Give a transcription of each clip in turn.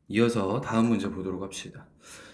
이어서 다음 문제 보도록 합시다.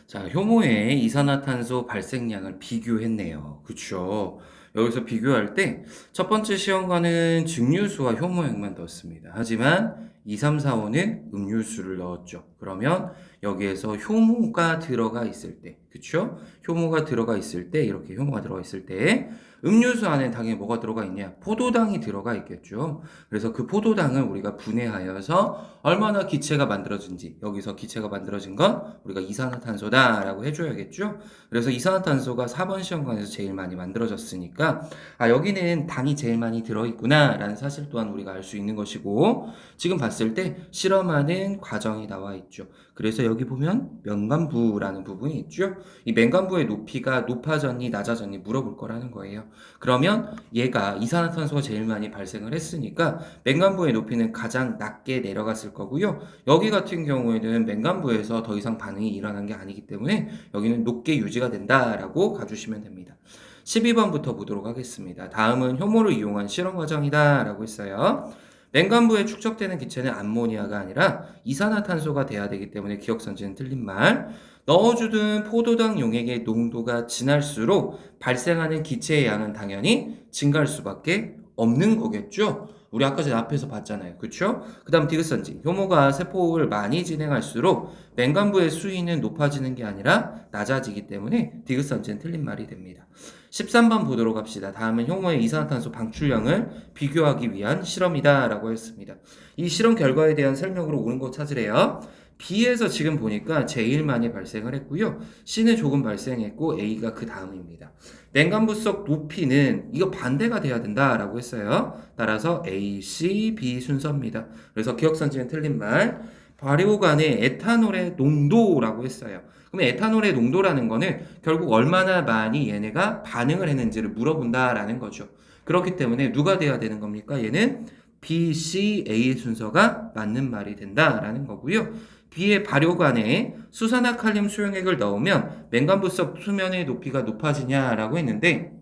자, 효모의 이산화탄소 발생량을 비교했네요. 그쵸? 여기서 비교할 때 첫 번째 시험관은 증류수와 효모액만 넣었습니다. 하지만 2, 3, 4, 5는 음료수를 넣었죠. 그러면 여기에서 효모가 들어가 있을 때, 그쵸? 효모가 들어가 있을 때, 이렇게 효모가 들어가 있을 때 음료수 안에 당연히 뭐가 들어가 있냐? 포도당이 들어가 있겠죠. 그래서 그 포도당을 우리가 분해하여서 얼마나 기체가 만들어진지, 여기서 기체가 만들어진 건 우리가 이산화탄소다라고 해줘야겠죠. 그래서 이산화탄소가 4번 시험관에서 제일 많이 만들어졌으니까 여기는 당이 제일 많이 들어있구나 라는 사실 또한 우리가 알 수 있는 것이고, 지금 봤을 때 실험하는 과정이 나와 있죠. 그래서 여기 보면 면관부라는 부분이 있죠. 이 면관부의 높이가 높아졌니 낮아졌니 물어볼 거라는 거예요. 그러면 얘가 이산화탄소가 제일 많이 발생을 했으니까 맨간부의 높이는 가장 낮게 내려갔을 거고요. 여기 같은 경우에는 맨간부에서 더 이상 반응이 일어난 게 아니기 때문에 여기는 높게 유지가 된다라고 가주시면 됩니다. 12번부터 보도록 하겠습니다. 다음은 효모를 이용한 실험 과정이다 라고 했어요. 맨간부에 축적되는 기체는 암모니아가 아니라 이산화탄소가 돼야 되기 때문에 기억선지는 틀린 말. 넣어주던 포도당 용액의 농도가 진할수록 발생하는 기체의 양은 당연히 증가할 수밖에 없는 거겠죠. 우리 아까 전에 앞에서 봤잖아요. 그쵸? 그 다음 디귿선지. 효모가 세포를 많이 진행할수록 맨간부의 수위는 높아지는 게 아니라 낮아지기 때문에 디귿선지는 틀린 말이 됩니다. 13번 보도록 합시다. 다음은 효모의 이산화탄소 방출량을 비교하기 위한 실험이다 라고 했습니다. 이 실험 결과에 대한 설명으로 옳은 거 찾으래요. B에서 지금 보니까 제일 많이 발생을 했고요. C는 조금 발생했고 A가 그 다음입니다. 냉간부석 높이는 이거 반대가 돼야 된다라고 했어요. 따라서 A, C, B 순서입니다. 그래서 기억선지는 틀린 말. 발효관의 에탄올의 농도라고 했어요. 그럼 에탄올의 농도라는 거는 결국 얼마나 많이 얘네가 반응을 했는지를 물어본다라는 거죠. 그렇기 때문에 누가 돼야 되는 겁니까? 얘는 B, C, A 순서가 맞는 말이 된다라는 거고요. B의 발효관에 수산화칼륨 수용액을 넣으면 맨간부석 수면의 높이가 높아지냐라고 했는데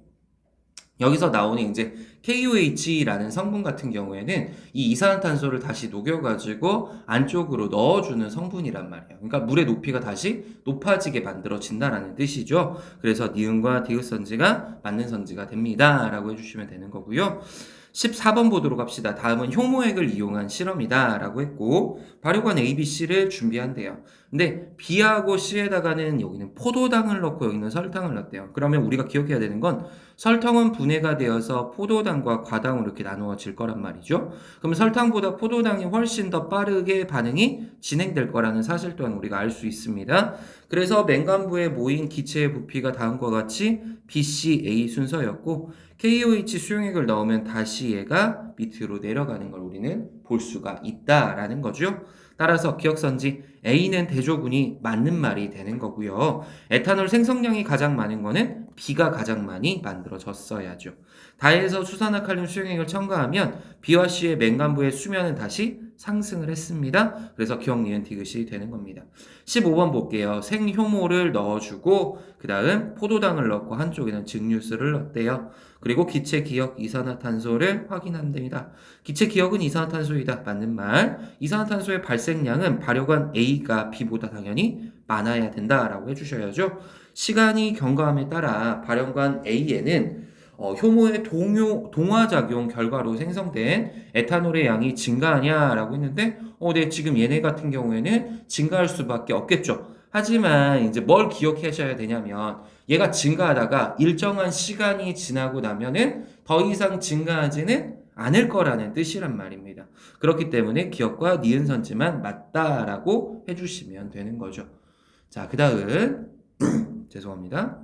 여기서 나오는 이제 KOH라는 성분 같은 경우에는 이 이산화탄소를 다시 녹여가지고 안쪽으로 넣어주는 성분이란 말이에요. 그러니까 물의 높이가 다시 높아지게 만들어진다라는 뜻이죠. 그래서 니은과 디귿선지가 맞는 선지가 됩니다. 라고 해주시면 되는 거고요. 14번 보도록 합시다. 다음은 효모액을 이용한 실험이다 라고 했고 발효관 A, B, C를 준비한대요. 근데 B하고 C에다가는 여기는 포도당을 넣고 여기는 설탕을 넣었대요. 그러면 우리가 기억해야 되는 건 설탕은 분해가 되어서 포도당과 과당으로 이렇게 나누어질 거란 말이죠. 그럼 설탕보다 포도당이 훨씬 더 빠르게 반응이 진행될 거라는 사실 또한 우리가 알 수 있습니다. 그래서 맨간부에 모인 기체의 부피가 다음과 같이 B, C, A 순서였고 KOH 수용액을 넣으면 다시 얘가 밑으로 내려가는 걸 우리는 볼 수가 있다라는 거죠. 따라서 기억선지 A는 대조군이 맞는 말이 되는 거고요. 에탄올 생성량이 가장 많은 거는 B가 가장 많이 만들어졌어야죠. 다해서 수산화칼륨 수용액을 첨가하면 B와 C의 맨간부의 수면은 다시 상승을 했습니다. 그래서 기억, 니은, 디귿이 되는 겁니다. 15번 볼게요. 생효모를 넣어주고 그 다음 포도당을 넣고 한쪽에는 증류수를 넣었대요. 그리고 기체 기억 이산화탄소를 확인한답니다. 기체 기억은 이산화탄소이다. 맞는 말. 이산화탄소의 발생량은 발효관 A가 B보다 당연히 많아야 된다라고 해주셔야죠. 시간이 경과함에 따라 발효관 A에는 효모의 동화작용 결과로 생성된 에탄올의 양이 증가하냐라고 했는데 네, 지금 얘네 같은 경우에는 증가할 수밖에 없겠죠. 하지만 이제 뭘 기억하셔야 되냐면 얘가 증가하다가 일정한 시간이 지나고 나면은 더 이상 증가하지는 않을 거라는 뜻이란 말입니다. 그렇기 때문에 기억과 니은 선지만 맞다라고 해주시면 되는 거죠. 자, 그 다음 죄송합니다.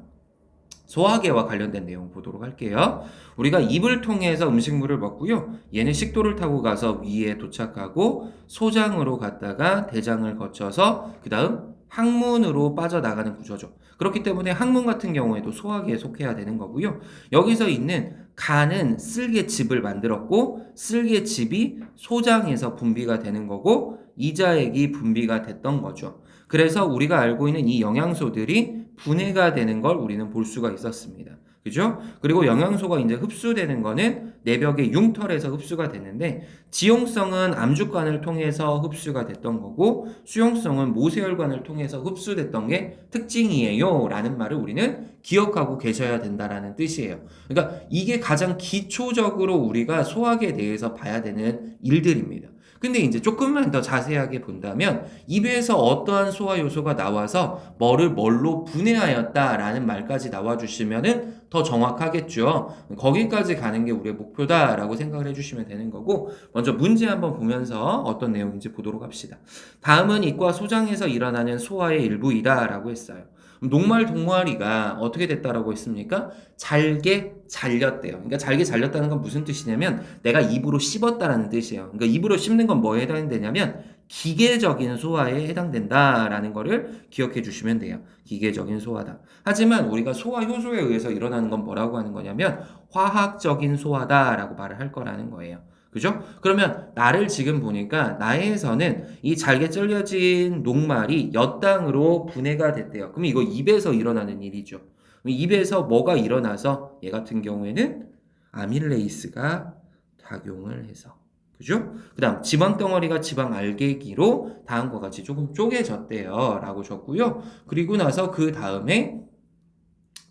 소화계와 관련된 내용 보도록 할게요. 우리가 입을 통해서 음식물을 먹고요. 얘는 식도를 타고 가서 위에 도착하고 소장으로 갔다가 대장을 거쳐서 그 다음 항문으로 빠져나가는 구조죠. 그렇기 때문에 항문 같은 경우에도 소화기에 속해야 되는 거고요. 여기서 있는 간은 쓸개즙을 만들었고 쓸개즙이 소장에서 분비가 되는 거고 이자액이 분비가 됐던 거죠. 그래서 우리가 알고 있는 이 영양소들이 분해가 되는 걸 우리는 볼 수가 있었습니다. 그죠? 그리고 영양소가 이제 흡수되는 거는 내벽의 융털에서 흡수가 됐는데 지용성은 암주관을 통해서 흡수가 됐던 거고 수용성은 모세혈관을 통해서 흡수됐던 게 특징이에요 라는 말을 우리는 기억하고 계셔야 된다라는 뜻이에요. 그러니까 이게 가장 기초적으로 우리가 소화기에 대해서 봐야 되는 일들입니다. 근데 이제 조금만 더 자세하게 본다면 입에서 어떠한 소화 요소가 나와서 뭐를 뭘로 분해하였다라는 말까지 나와주시면은 더 정확하겠죠. 거기까지 가는 게 우리의 목표다라고 생각을 해주시면 되는 거고 먼저 문제 한번 보면서 어떤 내용인지 보도록 합시다. 다음은 이과 소장에서 일어나는 소화의 일부이다라고 했어요. 녹말 동아리가 어떻게 됐다라고 했습니까? 잘게 잘렸대요. 그러니까 잘게 잘렸다는 건 무슨 뜻이냐면 내가 입으로 씹었다라는 뜻이에요. 그러니까 입으로 씹는 건 뭐에 해당되냐면 기계적인 소화에 해당된다라는 거를 기억해 주시면 돼요. 기계적인 소화다. 하지만 우리가 소화 효소에 의해서 일어나는 건 뭐라고 하는 거냐면 화학적인 소화다라고 말을 할 거라는 거예요. 그죠? 그러면 나를 지금 보니까 나에서는 이 잘게 잘려진 녹말이 엿당으로 분해가 됐대요. 그럼 이거 입에서 일어나는 일이죠. 입에서 뭐가 일어나서 얘 같은 경우에는 아밀레이스가 작용을 해서 그죠? 그 다음 지방덩어리가 지방 알갱이로 다음과 같이 조금 쪼개졌대요 라고 줬고요. 그리고 나서 그 다음에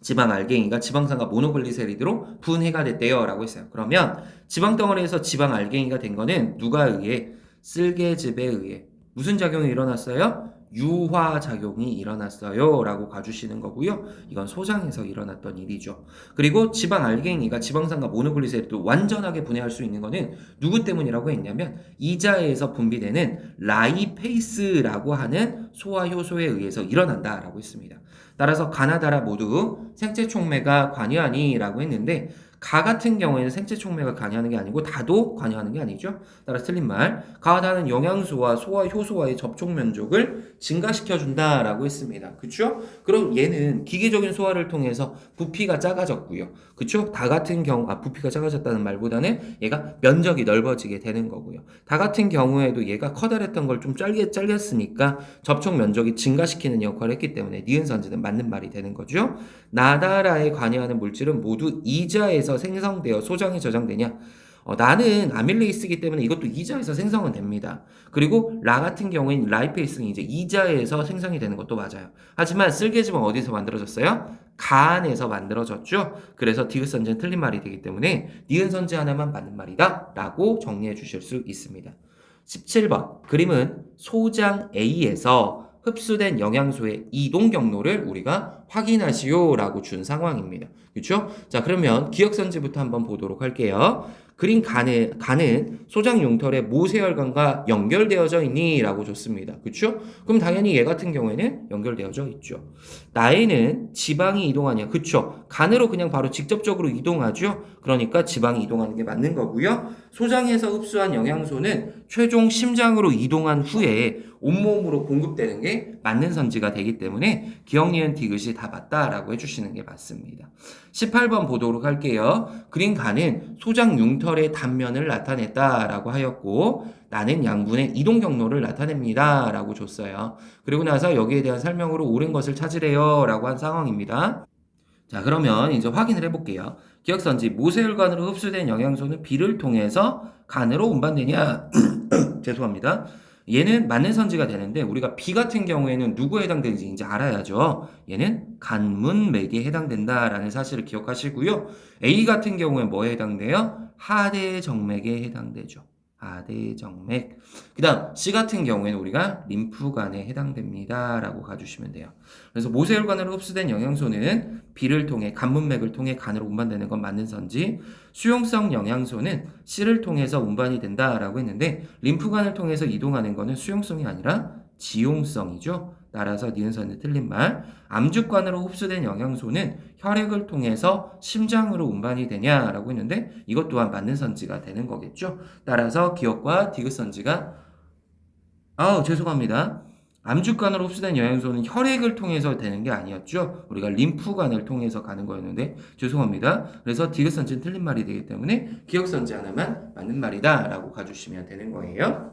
지방 알갱이가 지방산과 모노글리세리드로 분해가 됐대요 라고 했어요. 그러면 지방덩어리에서 지방 알갱이가 된 거는 누가 의해? 쓸개즙에 의해 무슨 작용이 일어났어요? 유화작용이 일어났어요 라고 가주시는 거고요. 이건 소장에서 일어났던 일이죠. 그리고 지방 알갱이가 지방산과 모노글리세리드 완전하게 분해할 수 있는 거는 누구 때문이라고 했냐면 이자에서 분비되는 라이페이스라고 하는 소화효소에 의해서 일어난다라고 했습니다. 따라서 가나다라 모두 생체 촉매가 관여하니라고 했는데 가 같은 경우에는 생체 촉매가 관여하는 게 아니고 다도 관여하는 게 아니죠. 따라서 틀린 말. 가와 다는 영양소와 소화 효소와의 접촉 면적을 증가시켜 준다라고 했습니다. 그렇죠? 그럼 얘는 기계적인 소화를 통해서 부피가 작아졌고요. 그렇죠? 다 같은 경우 부피가 작아졌다는 말보다는 얘가 면적이 넓어지게 되는 거고요. 다 같은 경우에도 얘가 커다랬던 걸 좀 짧게 잘렸으니까 접촉 면적이 증가시키는 역할을 했기 때문에 니은선지는 맞는 말이 되는 거죠. 나다라에 관여하는 물질은 모두 이자에서 생성되어 소장에 저장되냐? 나는 아밀레이스이기 때문에 이것도 이자에서 생성은 됩니다. 그리고 라 같은 경우에는 라이페이스는 이제 이자에서 생성이 되는 것도 맞아요. 하지만 쓸개즙은 어디서 만들어졌어요? 가 안에서 만들어졌죠. 그래서 디귿선지는 틀린 말이 되기 때문에 니은선지 하나만 맞는 말이다 라고 정리해 주실 수 있습니다. 17번 그림은 소장 A에서 흡수된 영양소의 이동 경로를 우리가 확인하시오 라고 준 상황입니다. 그렇죠? 자, 그러면 기억선지부터 한번 보도록 할게요. 그린 간은 소장 융털의 모세혈관과 연결되어져 있니? 라고 줬습니다. 그렇죠? 그럼 당연히 얘 같은 경우에는 연결되어져 있죠. 나에는 지방이 이동하냐? 그렇죠? 간으로 그냥 바로 직접적으로 이동하죠? 그러니까 지방이 이동하는 게 맞는 거고요. 소장에서 흡수한 영양소는 최종 심장으로 이동한 후에 온몸으로 공급되는 게 맞는 선지가 되기 때문에 기억, 니은, 디귿이 다 맞다라고 해주시는 게 맞습니다. 18번 보도록 할게요. 그린 간은 소장 융털의 단면을 나타냈다라고 하였고 나는 양분의 이동 경로를 나타냅니다 라고 줬어요. 그리고 나서 여기에 대한 설명으로 옳은 것을 찾으래요 라고 한 상황입니다. 자, 그러면 이제 확인을 해볼게요. 기억선지 모세혈관으로 흡수된 영양소는 비를 통해서 간으로 운반되냐? 죄송합니다. 얘는 맞는 선지가 되는데 우리가 B 같은 경우에는 누구에 해당되는지 이제 알아야죠. 얘는 간문맥에 해당된다라는 사실을 기억하시고요. A 같은 경우에 뭐에 해당돼요? 하대정맥에 해당되죠. 하대정맥. 그 다음 C 같은 경우에는 우리가 림프관에 해당됩니다 라고 가주시면 돼요. 그래서 모세혈관으로 흡수된 영양소는 비를 통해 간문맥을 통해 간으로 운반되는 건 맞는 선지, 수용성 영양소는 C를 통해서 운반이 된다라고 했는데 림프관을 통해서 이동하는 거는 수용성이 아니라 지용성이죠. 따라서 니은선은 틀린 말. 암주관으로 흡수된 영양소는 혈액을 통해서 심장으로 운반이 되냐라고 했는데 이것 또한 맞는 선지가 되는 거겠죠. 따라서 기억과 디귿선지가 죄송합니다. 암주관으로 흡수된 영양소는 혈액을 통해서 되는 게 아니었죠. 우리가 림프관을 통해서 가는 거였는데 죄송합니다. 그래서 디귿선지는 틀린 말이 되기 때문에 기억선지 하나만 맞는 말이다 라고 가주시면 되는 거예요.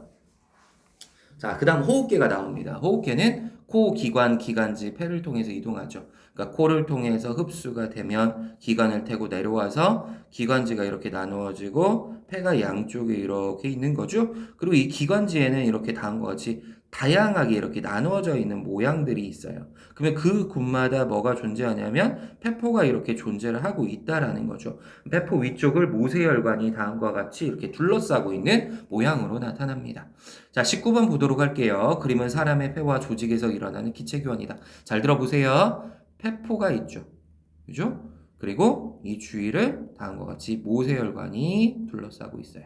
자, 그 다음 호흡계가 나옵니다. 호흡계는 코 기관, 기관지, 폐를 통해서 이동하죠. 그러니까 코를 통해서 흡수가 되면 기관을 타고 내려와서 기관지가 이렇게 나누어지고 폐가 양쪽에 이렇게 있는 거죠. 그리고 이 기관지에는 이렇게 다음과 같이 다양하게 이렇게 나누어져 있는 모양들이 있어요. 그러면 그 곳마다 뭐가 존재하냐면 폐포가 이렇게 존재를 하고 있다라는 거죠. 폐포 위쪽을 모세혈관이 다음과 같이 이렇게 둘러싸고 있는 모양으로 나타납니다. 자, 19번 보도록 할게요. 그림은 사람의 폐와 조직에서 일어나는 기체 교환이다. 잘 들어보세요. 폐포가 있죠. 그죠? 그리고 이 주위를 다음과 같이 모세혈관이 둘러싸고 있어요.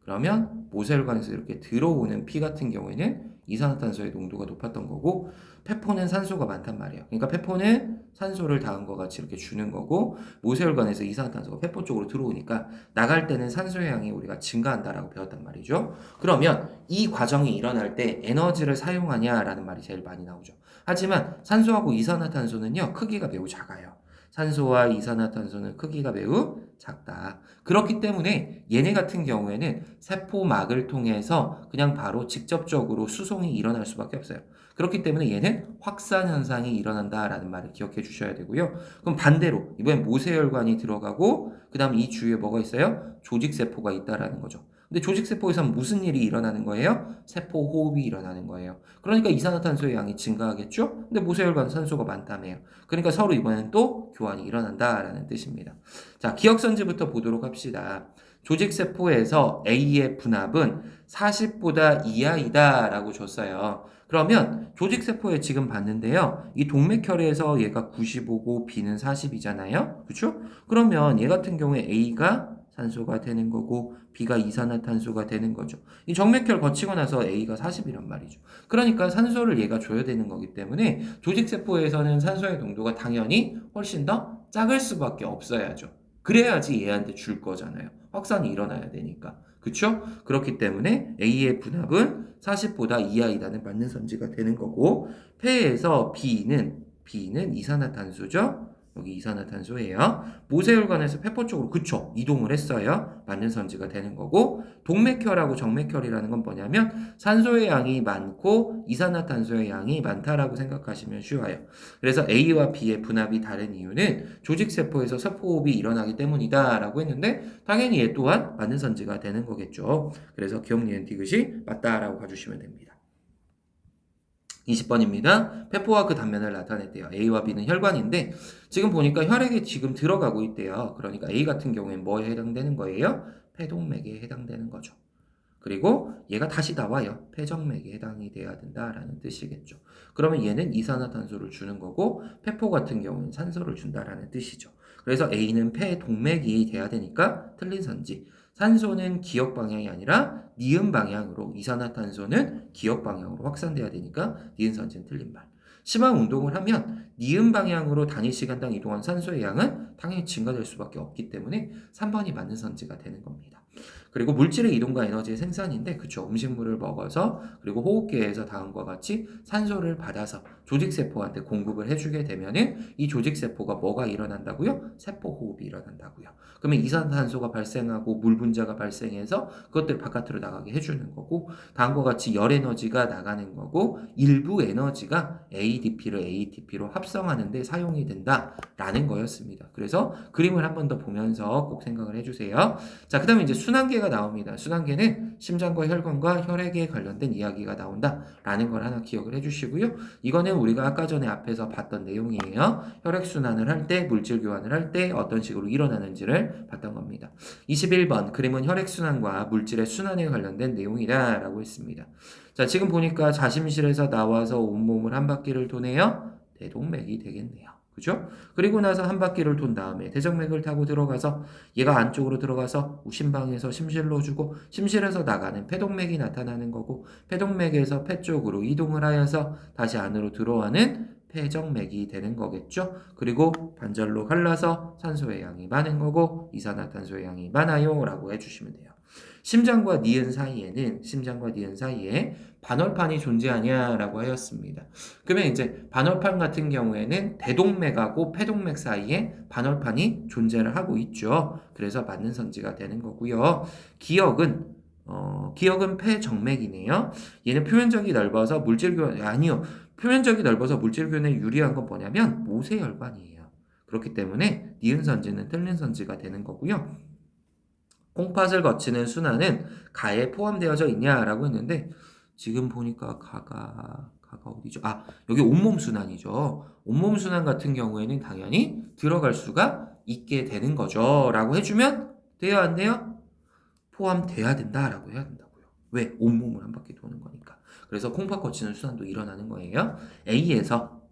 그러면 모세혈관에서 이렇게 들어오는 피 같은 경우에는 이산화탄소의 농도가 높았던 거고, 폐포는 산소가 많단 말이에요. 그러니까 폐포는 산소를 다음과 같이 이렇게 주는 거고, 모세혈관에서 이산화탄소가 폐포 쪽으로 들어오니까 나갈 때는 산소의 양이 우리가 증가한다라고 배웠단 말이죠. 그러면 이 과정이 일어날 때 에너지를 사용하냐라는 말이 제일 많이 나오죠. 하지만 산소하고 이산화탄소는요, 크기가 매우 작아요. 산소와 이산화탄소는 크기가 매우 작다. 그렇기 때문에 얘네 같은 경우에는 세포막을 통해서 그냥 바로 직접적으로 수송이 일어날 수밖에 없어요. 그렇기 때문에 얘는 확산 현상이 일어난다라는 말을 기억해 주셔야 되고요. 그럼 반대로 이번엔 모세혈관이 들어가고 그다음 이 주위에 뭐가 있어요? 조직세포가 있다라는 거죠. 근데 조직세포에서는 무슨 일이 일어나는 거예요? 세포 호흡이 일어나는 거예요. 그러니까 이산화탄소의 양이 증가하겠죠? 근데 모세혈관 산소가 많다며요. 그러니까 서로 이번엔 또 교환이 일어난다라는 뜻입니다. 자, 기억선지부터 보도록 합시다. 조직세포에서 A의 분압은 40보다 이하이다 라고 줬어요. 그러면 조직세포에 지금 봤는데요. 이 동맥혈에서 얘가 95고 B는 40이잖아요. 그렇죠? 그러면 얘 같은 경우에 A가 산소가 되는 거고 B가 이산화탄소가 되는 거죠. 이 정맥혈 거치고 나서 A가 40이란 말이죠. 그러니까 산소를 얘가 줘야 되는 거기 때문에 조직세포에서는 산소의 농도가 당연히 훨씬 더 작을 수밖에 없어야죠. 그래야지 얘한테 줄 거잖아요. 확산이 일어나야 되니까. 그쵸? 그렇기 때문에 A의 분압은 40보다 이하이다는 맞는 선지가 되는 거고, 폐에서 B는 이산화탄소죠? 여기 이산화탄소예요. 모세혈관에서 폐포 쪽으로 그쵸 이동을 했어요. 맞는 선지가 되는 거고, 동맥혈하고 정맥혈이라는 건 뭐냐면 산소의 양이 많고 이산화탄소의 양이 많다라고 생각하시면 쉬워요. 그래서 A와 B의 분압이 다른 이유는 조직세포에서 세포호흡이 일어나기 때문이다 라고 했는데 당연히 얘 또한 맞는 선지가 되는 거겠죠. 그래서 기억, 니은, 디귿이 맞다라고 봐주시면 됩니다. 20번입니다. 폐포와 그 단면을 나타냈대요. A와 B는 혈관인데 지금 보니까 혈액이 지금 들어가고 있대요. 그러니까 A 같은 경우에는 뭐에 해당되는 거예요? 폐동맥에 해당되는 거죠. 그리고 얘가 다시 나와요. 폐정맥에 해당이 돼야 된다라는 뜻이겠죠. 그러면 얘는 이산화탄소를 주는 거고 폐포 같은 경우는 산소를 준다라는 뜻이죠. 그래서 A는 폐동맥이 돼야 되니까 틀린 선지. 산소는 기역 방향이 아니라 니은 방향으로, 이산화탄소는 기역 방향으로 확산돼야 되니까 니은 선지는 틀린 말. 심한 운동을 하면 니은 방향으로 단위 시간당 이동한 산소의 양은 당연히 증가될 수밖에 없기 때문에 3번이 맞는 선지가 되는 겁니다. 그리고 물질의 이동과 에너지의 생산인데 그쵸, 음식물을 먹어서 그리고 호흡기에서 다음과 같이 산소를 받아서 조직세포한테 공급을 해주게 되면은 이 조직세포가 뭐가 일어난다고요? 세포호흡이 일어난다고요. 그러면 이산화탄소가 발생하고 물 분자가 발생해서 그것들 바깥으로 나가게 해주는 거고, 다음과 같이 열 에너지가 나가는 거고 일부 에너지가 ADP를 ATP로 합성하는 데 사용이 된다라는 거였습니다. 그래서 그림을 한 번 더 보면서 꼭 생각을 해주세요. 자, 그 다음에 이제 순환계가 나옵니다. 순환계는 심장과 혈관과 혈액에 관련된 이야기가 나온다라는 걸 하나 기억을 해주시고요. 이거는 우리가 아까 전에 앞에서 봤던 내용이에요. 혈액순환을 할 때, 물질 교환을 할 때 어떤 식으로 일어나는지를 봤던 겁니다. 21번 그림은 혈액순환과 물질의 순환에 관련된 내용이다 라고 했습니다. 자, 지금 보니까 자심실에서 나와서 온몸을 한 바퀴를 도네요. 대동맥이 되겠네요. 그죠? 그리고 나서 한 바퀴를 돈 다음에 대정맥을 타고 들어가서 얘가 안쪽으로 들어가서 심방에서 심실로 주고 심실에서 나가는 폐동맥이 나타나는 거고 폐동맥에서 폐 쪽으로 이동을 하여서 다시 안으로 들어가는 폐정맥이 되는 거겠죠. 그리고 반절로 갈라서 산소의 양이 많은 거고 이산화탄소의 양이 많아요 라고 해주시면 돼요. 심장과 니은 사이에 반월판이 존재하냐라고 하였습니다. 그러면 이제 반월판 같은 경우에는 대동맥하고 폐동맥 사이에 반월판이 존재를 하고 있죠. 그래서 맞는 선지가 되는 거고요. 기역은 폐정맥이네요. 얘는 표면적이 넓어서 물질 교환 아니요. 표면적이 넓어서 물질 교환에 유리한 건 뭐냐면 모세혈관이에요. 그렇기 때문에 니은 선지는 틀린 선지가 되는 거고요. 콩팥을 거치는 순환은 가에 포함되어져 있냐라고 했는데 지금 보니까 가가 어디죠? 아, 여기 온몸 순환이죠. 온몸 순환 같은 경우에는 당연히 들어갈 수가 있게 되는 거죠라고 해주면 돼요, 안 돼요? 포함돼야 된다라고 해야 된다고요. 왜? 온몸을 한 바퀴 도는 거니까. 그래서 콩팥 거치는 순환도 일어나는 거예요. A에서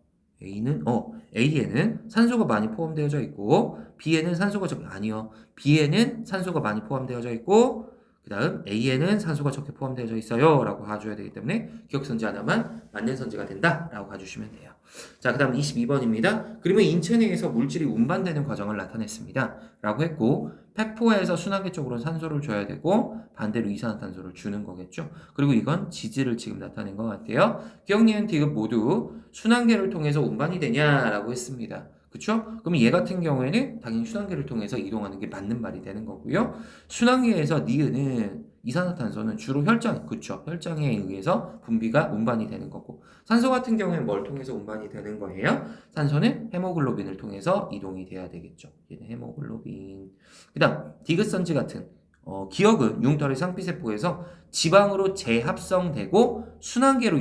A에는 산소가 많이 포함되어져 있고 B에는 산소가 아니요. B에는 산소가 많이 포함되어져 있고 그 다음 A에는 산소가 적게 포함되어져 있어요 라고 가줘야 되기 때문에 기억선지 하나만 맞는 선지가 된다 라고 가주시면 돼요. 자, 그 다음 22번입니다. 그러면 인체 내에서 물질이 운반되는 과정을 나타냈습니다 라고 했고 폐포에서 순환계 쪽으로 산소를 줘야 되고 반대로 이산화탄소를 주는 거겠죠. 그리고 이건 지질을 지금 나타낸 것 같아요. 기억, 니은, 디귿 모두 순환계를 통해서 운반이 되냐라고 했습니다. 그쵸? 그럼 얘 같은 경우에는 당연히 순환계를 통해서 이동하는 게 맞는 말이 되는 거고요. 순환계에서 니은은 이산화탄소는 주로 혈장, 그쵸? 혈장에 의해서 분비가 운반이 되는 거고 산소 같은 경우에는 뭘 통해서 운반이 되는 거예요? 산소는 헤모글로빈을 통해서 이동이 돼야 되겠죠. 얘는 헤모글로빈. 그 다음 디귿선지 같은 기억은 융털의 상피세포에서 지방으로 재합성되고 순환계로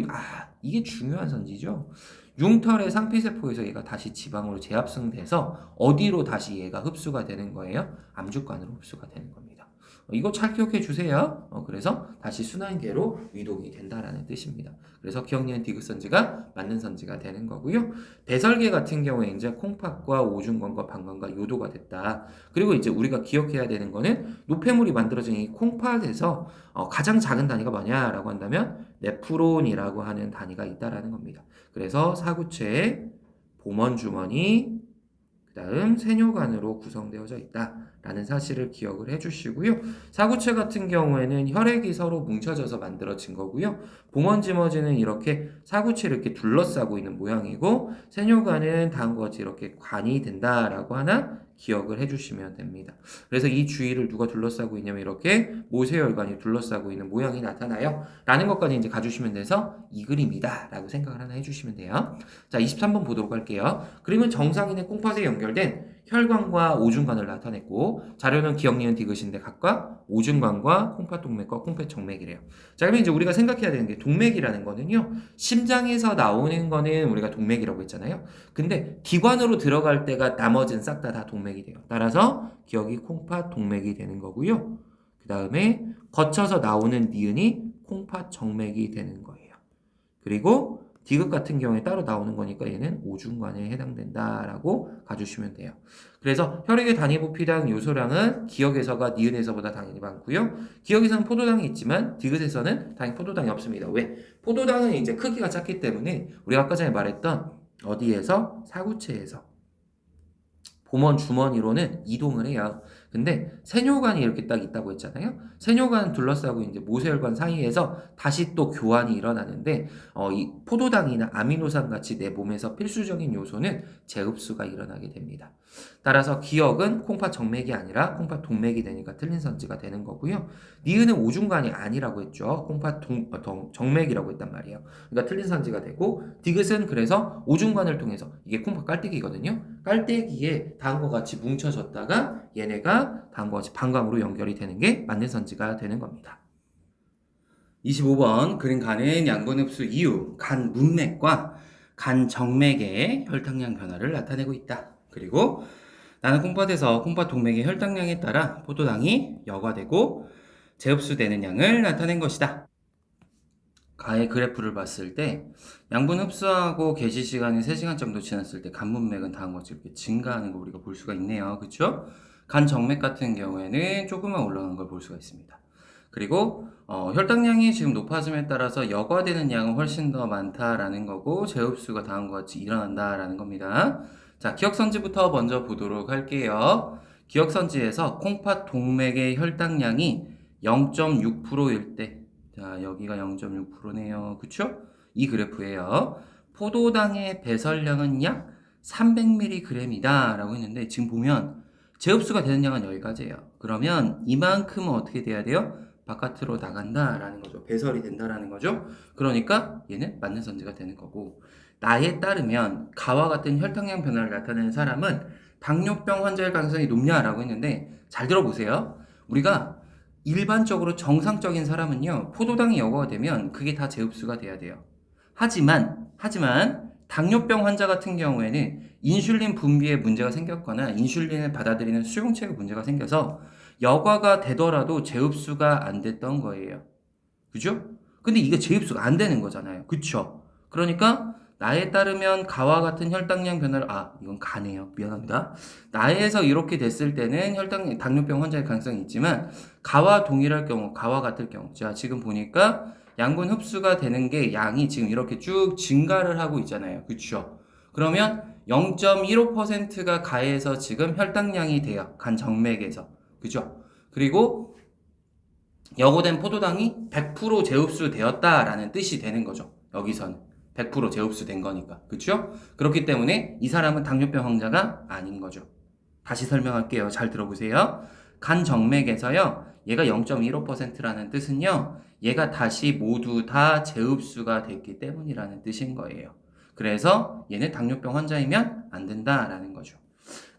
이게 중요한 선지죠. 융털의 상피세포에서 얘가 다시 지방으로 재합성돼서 어디로 다시 얘가 흡수가 되는 거예요? 암주관으로 흡수가 되는 겁니다. 이거 잘 기억해 주세요. 그래서 다시 순환계로 이동이 된다라는 뜻입니다. 그래서 기억, 니은, 디귿 선지가 맞는 선지가 되는 거고요. 배설계 같은 경우에 이제 콩팥과 오중관과 방광과 요도가 됐다. 그리고 이제 우리가 기억해야 되는 거는 노폐물이 만들어진 이 콩팥에서 가장 작은 단위가 뭐냐라고 한다면 네프론이라고 하는 단위가 있다라는 겁니다. 그래서 사구체, 보먼주머니, 그 다음 세뇨관으로 구성되어져 있다라는 사실을 기억을 해주시고요. 사구체 같은 경우에는 혈액이 서로 뭉쳐져서 만들어진 거고요. 봉원지머지는 이렇게 사구체를 이렇게 둘러싸고 있는 모양이고 세뇨관은 다음과 같이 이렇게 관이 된다라고 하나 기억을 해주시면 됩니다. 그래서 이 주위를 누가 둘러싸고 있냐면 이렇게 모세혈관이 둘러싸고 있는 모양이 나타나요. 라는 것까지 이제 가주시면 돼서 이 그림이다 라고 생각을 하나 해주시면 돼요. 자, 23번 보도록 할게요. 그림은 정상인의 콩팥에 연결된 혈관과 오중관을 나타냈고 자료는 기억, 니은, 디귿인데 각각 오중관과 콩팥 동맥과 콩팥 정맥이래요. 자, 그러면 이제 우리가 생각해야 되는 게 동맥이라는 거는요. 심장에서 나오는 거는 우리가 동맥이라고 했잖아요. 근데 기관으로 들어갈 때가 나머지는 싹 다 동맥이 돼요. 따라서 기억이 콩팥 동맥이 되는 거고요. 그 다음에 거쳐서 나오는 니은이 콩팥 정맥이 되는 거예요. 그리고 디귿 같은 경우에 따로 나오는 거니까 얘는 오중관에 해당된다라고 가주시면 돼요. 그래서 혈액의 단위 부피당 요소량은 기억에서가 니은에서보다 당연히 많고요. 기억에서는 포도당이 있지만 디귿에서는 당연히 포도당이 없습니다. 왜? 포도당은 이제 크기가 작기 때문에 우리가 아까 전에 말했던 어디에서? 사구체에서 봄원 주머니로는 이동을 해요. 근데 세뇨관이 이렇게 딱 있다고 했잖아요. 세뇨관 둘러싸고 이제 모세혈관 사이에서 다시 또 교환이 일어나는데 이 포도당이나 아미노산 같이 내 몸에서 필수적인 요소는 재흡수가 일어나게 됩니다. 따라서 기억은 콩팥 정맥이 아니라 콩팥 동맥이 되니까 틀린 선지가 되는 거고요. 니은은 오중관이 아니라고 했죠. 콩팥 정맥이라고 했단 말이에요. 그러니까 틀린 선지가 되고 디귿은 그래서 오중관을 통해서 이게 콩팥 깔때기거든요. 깔때기에 다음과 같이 뭉쳐졌다가 얘네가 다음과 같이 방광으로 연결이 되는 게 맞는 선지가 되는 겁니다. 25번 그린 간은 양분 흡수 이후 간 문맥과 간 정맥의 혈당량 변화를 나타내고 있다. 그리고 나는 콩팥에서 콩팥 동맥의 혈당량에 따라 포도당이 여과되고 재흡수되는 양을 나타낸 것이다. 가의 그래프를 봤을 때 양분 흡수하고 개시 시간이 3시간 정도 지났을 때 간 문맥은 다음과 같이 이렇게 증가하는 거 우리가 볼 수가 있네요. 그렇죠? 간 정맥 같은 경우에는 조금만 올라가는 걸 볼 수가 있습니다. 그리고 혈당량이 지금 높아짐에 따라서 여과되는 양은 훨씬 더 많다라는 거고 재흡수가 다음과 같이 일어난다라는 겁니다. 자, 기억선지부터 먼저 보도록 할게요. 기억선지에서 콩팥 동맥의 혈당량이 0.6%일 때 자, 여기가 0.6%네요. 그쵸? 이 그래프예요. 포도당의 배설량은 약 300mg이다 라고 했는데 지금 보면 재흡수가 되는 양은 여기까지예요. 그러면 이만큼은 어떻게 돼야 돼요? 바깥으로 나간다라는 거죠. 배설이 된다라는 거죠. 그러니까 얘는 맞는 선지가 되는 거고, 나에 따르면 가와 같은 혈당량 변화를 나타내는 사람은 당뇨병 환자일 가능성이 높냐라고 했는데, 잘 들어보세요. 우리가 일반적으로 정상적인 사람은요, 포도당이 여과가 되면 그게 다 제흡수가 돼야 돼요. 하지만 당뇨병 환자 같은 경우에는 인슐린 분비에 문제가 생겼거나 인슐린을 받아들이는 수용체에 문제가 생겨서 여과가 되더라도 재흡수가 안 됐던 거예요. 그죠? 근데 이게 재흡수가 안 되는 거잖아요. 그쵸? 그러니까 나에 따르면 가와 같은 혈당량 변화를, 이건 가네요. 미안합니다. 나에서 이렇게 됐을 때는 당뇨병 환자의 가능성이 있지만 가와 동일할 경우, 가와 같을 경우, 자, 지금 보니까 양분 흡수가 되는 게 양이 지금 이렇게 쭉 증가를 하고 있잖아요. 그쵸? 그러면 0.15%가 가에서 지금 혈당량이 돼요. 간 정맥에서. 그죠? 그리고 여고된 포도당이 100% 재흡수 되었다라는 뜻이 되는 거죠. 여기서는 100% 재흡수 된 거니까. 그렇죠? 그렇기 때문에 이 사람은 당뇨병 환자가 아닌 거죠. 다시 설명할게요. 잘 들어보세요. 간 정맥에서요. 얘가 0.15%라는 뜻은요. 얘가 다시 모두 다 재흡수가 됐기 때문이라는 뜻인 거예요. 그래서 얘는 당뇨병 환자이면 안 된다라는 거죠.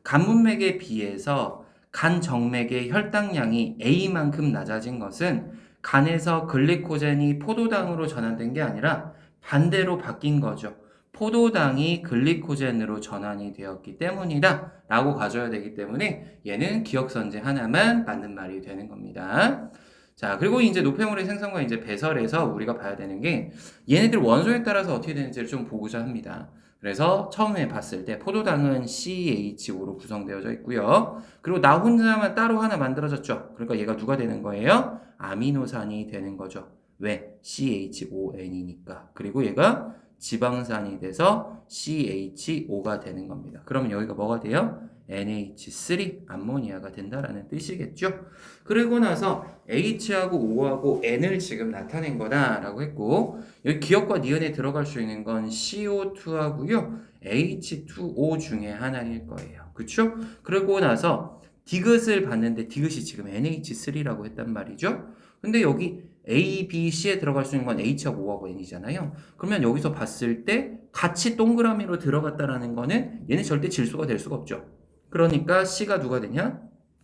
간문맥에 비해서 간 정맥의 혈당량이 A만큼 낮아진 것은 간에서 글리코젠이 포도당으로 전환된 게 아니라 반대로 바뀐 거죠. 포도당이 글리코젠으로 전환이 되었기 때문이다 라고 가져야 되기 때문에 얘는 기억선제 하나만 맞는 말이 되는 겁니다. 자, 그리고 이제 노폐물의 생성과 이제 배설에서 우리가 봐야 되는 게 얘네들 원소에 따라서 어떻게 되는지를 좀 보고자 합니다. 그래서 처음에 봤을 때 포도당은 CH5로 구성되어져 있고요. 그리고 나 혼자만 따로 하나 만들어졌죠. 그러니까 얘가 누가 되는 거예요? 아미노산이 되는 거죠. 왜? CH5N이니까. 그리고 얘가 지방산이 돼서 CH5가 되는 겁니다. 그러면 여기가 뭐가 돼요? NH3 암모니아가 된다라는 뜻이겠죠. 그리고 나서 H하고 O하고 N을 지금 나타낸 거다라고 했고, 여기 기억과 니은에 들어갈 수 있는 건 CO2하고요 H2O 중에 하나일 거예요. 그쵸? 그리고 나서 디귿을 봤는데 디귿이 지금 NH3라고 했단 말이죠. 근데 여기 A, B, C에 들어갈 수 있는 건 H하고 O하고 N이잖아요. 그러면 여기서 봤을 때 같이 동그라미로 들어갔다라는 거는 얘는 절대 질소가 될 수가 없죠. 그러니까 C가 누가 되냐?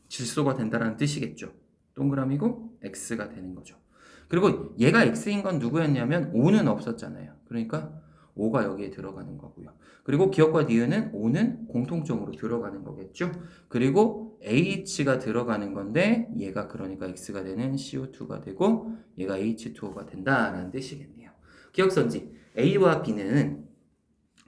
질소가 된다라는 뜻이겠죠. 동그라미고 X가 되는 거죠. 그리고 얘가 X인 건 누구였냐면 O는 없었잖아요. 그러니까 O가 여기에 들어가는 거고요. 그리고 기억과 니은은 O는 공통점으로 들어가는 거겠죠. 그리고 H가 들어가는 건데 얘가 그러니까 X가 되는 CO2가 되고 얘가 H2O가 된다라는 뜻이겠네요. 기억선지 A와 B는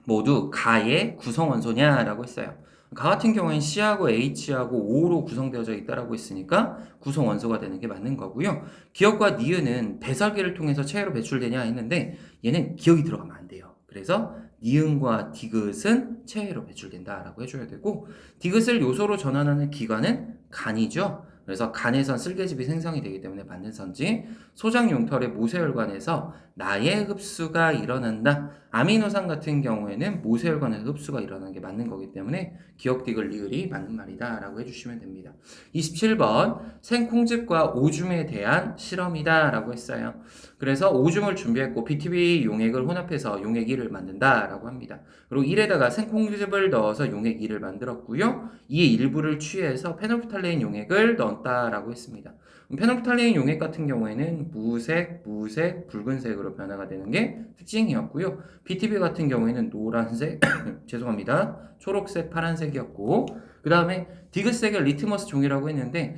모두 가의 구성원소냐라고 했어요. 가 같은 경우에는 C하고 H하고 O로 구성되어져 있다라고 했으니까 구성원소가 되는 게 맞는 거고요. 기억과 니은은 배설기를 통해서 체외로 배출되냐 했는데 얘는 기억이 들어가면 안 돼요. 그래서 니은과 디귿은 체외로 배출된다라고 해줘야 되고, 디귿을 요소로 전환하는 기관은 간이죠. 그래서 간에선 쓸개즙이 생성이 되기 때문에 맞는 선지. 소장용털의 모세혈관에서 나의 흡수가 일어난다. 아미노산 같은 경우에는 모세혈관에서 흡수가 일어나는 게 맞는 거기 때문에 기억 디귿 리을이 맞는 말이다 라고 해주시면 됩니다. 27번 생콩즙과 오줌에 대한 실험이다 라고 했어요. 그래서 오줌을 준비했고 BTB 용액을 혼합해서 용액 1을 만든다 라고 합니다. 그리고 1에다가 생콩즙을 넣어서 용액 2를 만들었고요. 이의 일부를 취해서 페놀프탈레인 용액을 넣었다 라고 했습니다. 페놀프탈레인 용액 같은 경우에는 무색, 붉은색으로 변화가 되는 게 특징이었고요. BTB 같은 경우에는 노란색, 죄송합니다. 초록색, 파란색이었고, 그 다음에 디귿색을 리트머스 종이라고 했는데,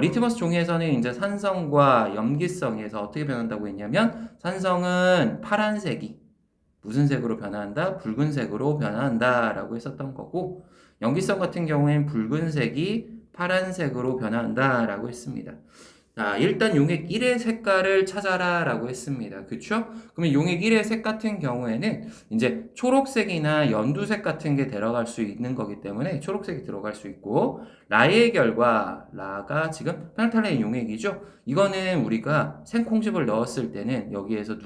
리트머스 종이에서는 이제 산성과 염기성에서 어떻게 변한다고 했냐면, 산성은 파란색이 무슨 색으로 변화한다? 붉은색으로 변화한다 라고 했었던 거고, 염기성 같은 경우에는 붉은색이 파란색으로 변화한다 라고 했습니다. 자, 일단 용액 1의 색깔을 찾아라 라고 했습니다. 그쵸? 그러면 용액 1의 색 같은 경우에는 이제 초록색이나 연두색 같은 게 들어갈 수 있는 거기 때문에 초록색이 들어갈 수 있고, 라의 결과, 라가 지금 페놀프탈레인 용액이죠? 이거는 우리가 생콩즙을 넣었을 때는 여기에서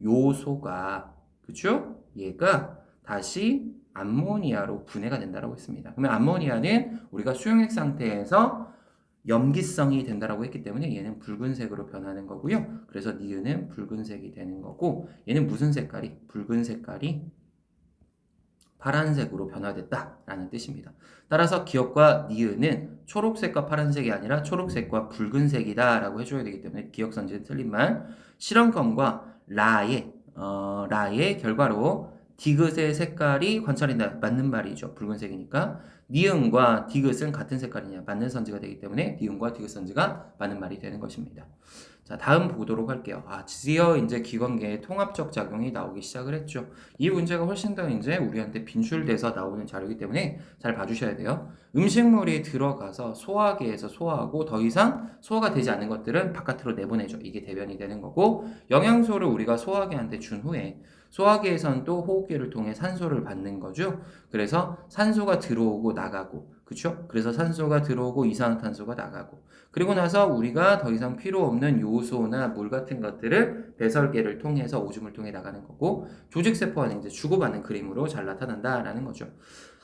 요소가, 그쵸? 얘가 다시 암모니아로 분해가 된다고 했습니다. 그러면 암모니아는 우리가 수용액 상태에서 염기성이 된다라고 했기 때문에 얘는 붉은색으로 변하는 거고요. 그래서 니은은 붉은색이 되는 거고 얘는 무슨 색깔이? 붉은 색깔이 파란색으로 변화됐다라는 뜻입니다. 따라서 기억과 니은은 초록색과 파란색이 아니라 초록색과 붉은색이다라고 해줘야 되기 때문에 기억선지는 틀린 말. 실험권과 라의 결과로 디귿의 색깔이 관찰이다. 맞는 말이죠. 붉은색이니까. 니은과 디귿은 같은 색깔이냐. 맞는 선지가 되기 때문에 니은과 디귿 선지가 맞는 말이 되는 것입니다. 자, 다음 보도록 할게요. 드디어 이제 기관계의 통합적 작용이 나오기 시작을 했죠. 이 문제가 훨씬 더 이제 우리한테 빈출돼서 나오는 자료이기 때문에 잘 봐주셔야 돼요. 음식물이 들어가서 소화기에서 소화하고 더 이상 소화가 되지 않는 것들은 바깥으로 내보내죠. 이게 대변이 되는 거고 영양소를 우리가 소화기한테 준 후에 소화기에서는 또 호흡기를 통해 산소를 받는 거죠. 그래서 산소가 들어오고 나가고 그쵸? 그래서 산소가 들어오고 이산화탄소가 나가고 그리고 나서 우리가 더 이상 필요 없는 요소나 물 같은 것들을 배설계를 통해서 오줌을 통해 나가는 거고 조직세포와는 이제 주고받는 그림으로 잘 나타난다라는 거죠.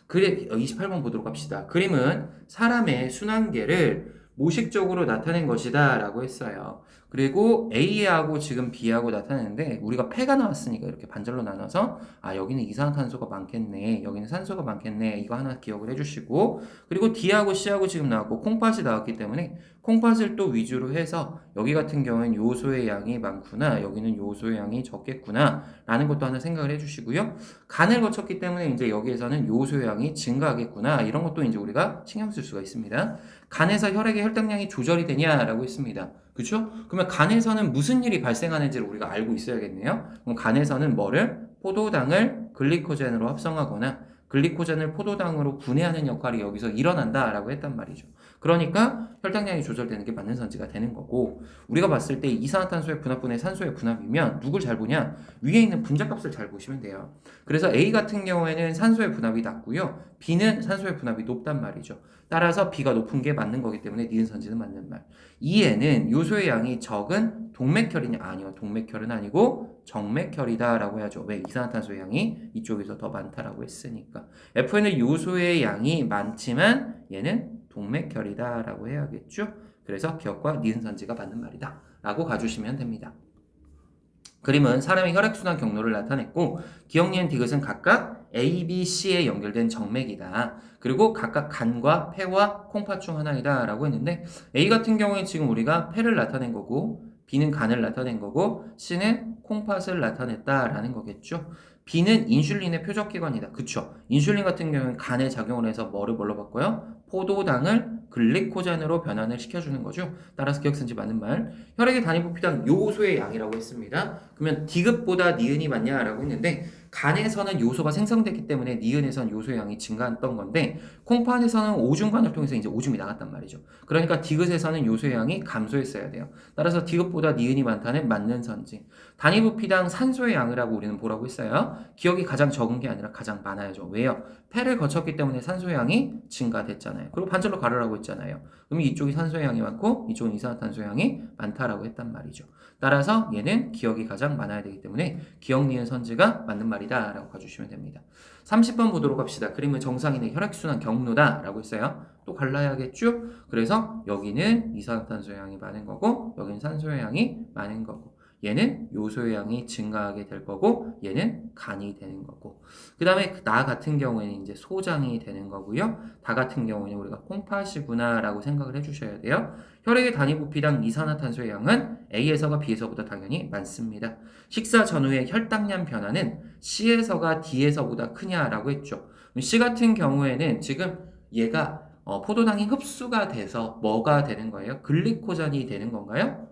그래 28번 보도록 합시다. 그림은 사람의 순환계를 모식적으로 나타낸 것이다 라고 했어요. 그리고 A하고 지금 B하고 나타내는데 우리가 폐가 나왔으니까 이렇게 반절로 나눠서 여기는 이산화탄소가 많겠네, 여기는 산소가 많겠네, 이거 하나 기억을 해주시고 그리고 D하고 C하고 지금 나왔고 콩팥이 나왔기 때문에 콩팥을 또 위주로 해서 여기 같은 경우는 요소의 양이 많구나, 여기는 요소의 양이 적겠구나 라는 것도 하나 생각을 해주시고요. 간을 거쳤기 때문에 이제 여기에서는 요소의 양이 증가하겠구나, 이런 것도 이제 우리가 신경 쓸 수가 있습니다. 간에서 혈액의 혈당량이 조절이 되냐라고 했습니다. 그렇죠? 그러면 간에서는 무슨 일이 발생하는지를 우리가 알고 있어야겠네요. 그럼 간에서는 뭐를? 포도당을 글리코젠으로 합성하거나 글리코젠을 포도당으로 분해하는 역할이 여기서 일어난다라고 했단 말이죠. 그러니까 혈당량이 조절되는 게 맞는 선지가 되는 거고 우리가 봤을 때 이산화탄소의 분합분의 산소의 분합이면 누굴 잘 보냐? 위에 있는 분자값을 잘 보시면 돼요. 그래서 A 같은 경우에는 산소의 분합이 낮고요. B는 산소의 분합이 높단 말이죠. 따라서 B가 높은 게 맞는 거기 때문에 니은 선지는 맞는 말. E에는 요소의 양이 적은 동맥혈이냐? 아니요. 동맥혈은 아니고 정맥혈이다 라고 해야죠. 왜? 이산화탄소의 양이 이쪽에서 더 많다라고 했으니까. F는 요소의 양이 많지만 얘는 동맥혈이다 라고 해야겠죠. 그래서 기억과 니은 선지가 맞는 말이다 라고 가주시면 됩니다. 그림은 사람의 혈액순환 경로를 나타냈고 기억, 니은, 디귿은 각각 A, B, C에 연결된 정맥이다. 그리고 각각 간과 폐와 콩팥 중 하나이다 라고 했는데 A 같은 경우에 지금 우리가 폐를 나타낸 거고 B는 간을 나타낸 거고 C는 콩팥을 나타냈다라는 거겠죠. B는 인슐린의 표적기관이다. 그쵸? 인슐린 같은 경우는 간에 작용을 해서 뭐를 뭘로 바꿔요? 포도당을 글리코젠으로 변환을 시켜주는 거죠. 따라서 기억선지 맞는 말. 혈액의 단위 부피당 요소의 양이라고 했습니다. 그러면 디귿보다 니은이 맞냐라고 했는데 간에서는 요소가 생성됐기 때문에 니은에서는 요소의 양이 증가했던 건데 콩팥에서는 오줌관을 통해서 이제 오줌이 나갔단 말이죠. 그러니까 디귿에서는 요소의 양이 감소했어야 돼요. 따라서 디귿보다 니은이 많다는 맞는 선지. 단위 부피당 산소의 양이라고 우리는 뭐라고 했어요? 기억이 가장 적은 게 아니라 가장 많아야죠. 왜요? 폐를 거쳤기 때문에 산소의 양이 증가됐잖아요. 그리고 반절로 가르라고 했잖아요. 그럼 이쪽이 산소의 양이 많고 이쪽은 이산화탄소의 양이 많다라고 했단 말이죠. 따라서 얘는 기억이 가장 많아야 되기 때문에 기억, 니은, 선지가 맞는 말이다 라고 가주시면 됩니다. 30번 보도록 합시다. 그림은 정상인의 혈액순환 경로다 라고 했어요. 또 갈라야겠죠? 그래서 여기는 이산화탄소의 양이 많은 거고 여기는 산소의 양이 많은 거고 얘는 요소의 양이 증가하게 될 거고 얘는 간이 되는 거고 그 다음에 나 같은 경우에는 이제 소장이 되는 거고요. 다 같은 경우에는 우리가 콩팥이구나 라고 생각을 해주셔야 돼요. 혈액의 단위 부피당 이산화탄소의 양은 A에서가 B에서보다 당연히 많습니다. 식사 전후의 혈당량 변화는 C에서가 D에서보다 크냐라고 했죠. C 같은 경우에는 지금 얘가 포도당이 흡수가 돼서 뭐가 되는 거예요? 글리코전이 되는 건가요?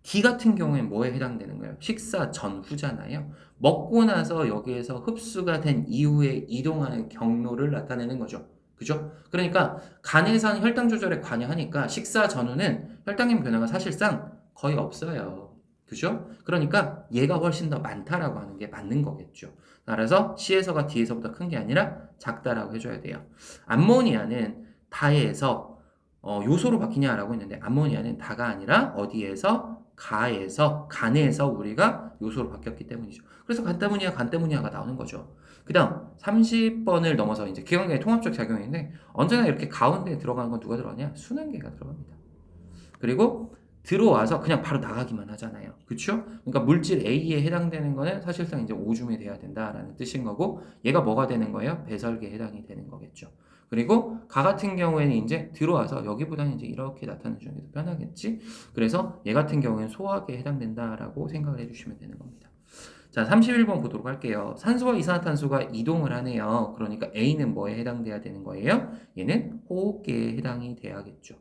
D 같은 경우엔 뭐에 해당되는 거예요? 식사 전후잖아요. 먹고 나서 여기에서 흡수가 된 이후에 이동하는 경로를 나타내는 거죠. 그죠? 그러니까 간에서는 혈당 조절에 관여하니까 식사 전후는 혈당량 변화가 사실상 거의 없어요. 그죠? 그러니까 얘가 훨씬 더 많다라고 하는 게 맞는 거겠죠. 따라서 C에서가 D에서보다 큰 게 아니라 작다라고 해줘야 돼요. 암모니아는 다에서 요소로 바뀌냐라고 했는데 암모니아는 다가 아니라 어디에서 간에서 우리가 요소로 바뀌었기 때문이죠. 그래서 간 때문이야가 나오는 거죠. 그 다음 30번을 넘어서 이제 기관계의 통합적 작용인데 언제나 이렇게 가운데에 들어가는 건 누가 들어가냐? 순환계가 들어갑니다. 그리고 들어와서 그냥 바로 나가기만 하잖아요. 그쵸? 그러니까 물질 A에 해당되는 거는 사실상 이제 오줌이 돼야 된다라는 뜻인 거고 얘가 뭐가 되는 거예요? 배설계에 해당이 되는 거겠죠. 그리고 가 같은 경우에는 이제 들어와서 여기보다는 이제 이렇게 나타내 주는 게 더 편하겠지. 그래서 얘 같은 경우에는 소화계에 해당된다라고 생각을 해주시면 되는 겁니다. 자, 31번 보도록 할게요. 산소와 이산화탄소가 이동을 하네요. 그러니까 A는 뭐에 해당돼야 되는 거예요? 얘는 호흡계에 해당이 돼야겠죠.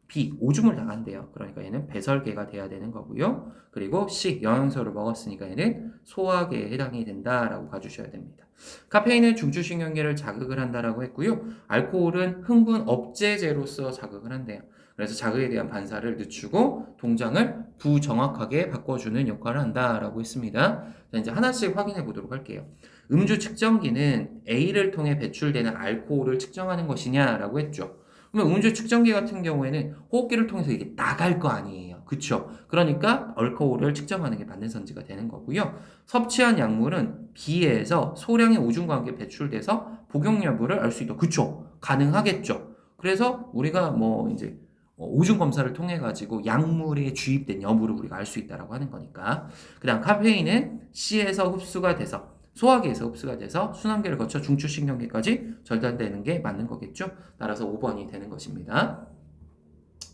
B, 오줌을 나간대요. 그러니까 얘는 배설계가 돼야 되는 거고요. 그리고 C, 영양소를 먹었으니까 얘는 소화계에 해당이 된다라고 가주셔야 됩니다. 카페인은 중추신경계를 자극을 한다라고 했고요. 알코올은 흥분 억제제로서 자극을 한대요. 그래서 자극에 대한 반사를 늦추고 동장을 부정확하게 바꿔주는 역할을 한다라고 했습니다. 자, 이제 하나씩 확인해 보도록 할게요. 음주 측정기는 A를 통해 배출되는 알코올을 측정하는 것이냐라고 했죠. 그러면 음주 측정기 같은 경우에는 호흡기를 통해서 이게 나갈 거 아니에요. 그쵸? 그러니까 알코올을 측정하는 게 맞는 선지가 되는 거고요. 섭취한 약물은 비에서 소량의 오줌과 함께 배출돼서 복용 여부를 알 수 있다. 그쵸? 가능하겠죠. 그래서 우리가 뭐 이제 오줌 검사를 통해 가지고 약물에 주입된 여부를 우리가 알 수 있다라고 하는 거니까. 그다음 카페인은 C에서 흡수가 돼서 소화기에서 흡수가 돼서 순환계를 거쳐 중추신경계까지 절단되는 게 맞는 거겠죠. 따라서 5번이 되는 것입니다.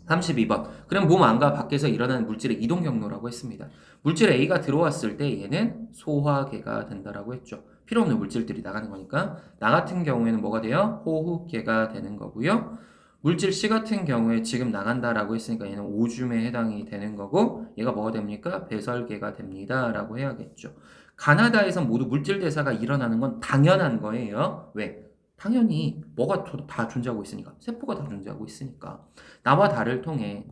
32번. 그럼 몸 안과 밖에서 일어나는 물질의 이동 경로라고 했습니다. 물질 A가 들어왔을 때 얘는 소화계가 된다라고 했죠. 필요 없는 물질들이 나가는 거니까. 나 같은 경우에는 뭐가 돼요? 호흡계가 되는 거고요. 물질 C 같은 경우에 지금 나간다라고 했으니까 얘는 오줌에 해당이 되는 거고 얘가 뭐가 됩니까? 배설계가 됩니다. 라고 해야겠죠. 가나다에서 모두 물질 대사가 일어나는 건 당연한 거예요. 왜? 당연히 뭐가 다 존재하고 있으니까 세포가 다 존재하고 있으니까 나와 달을 통해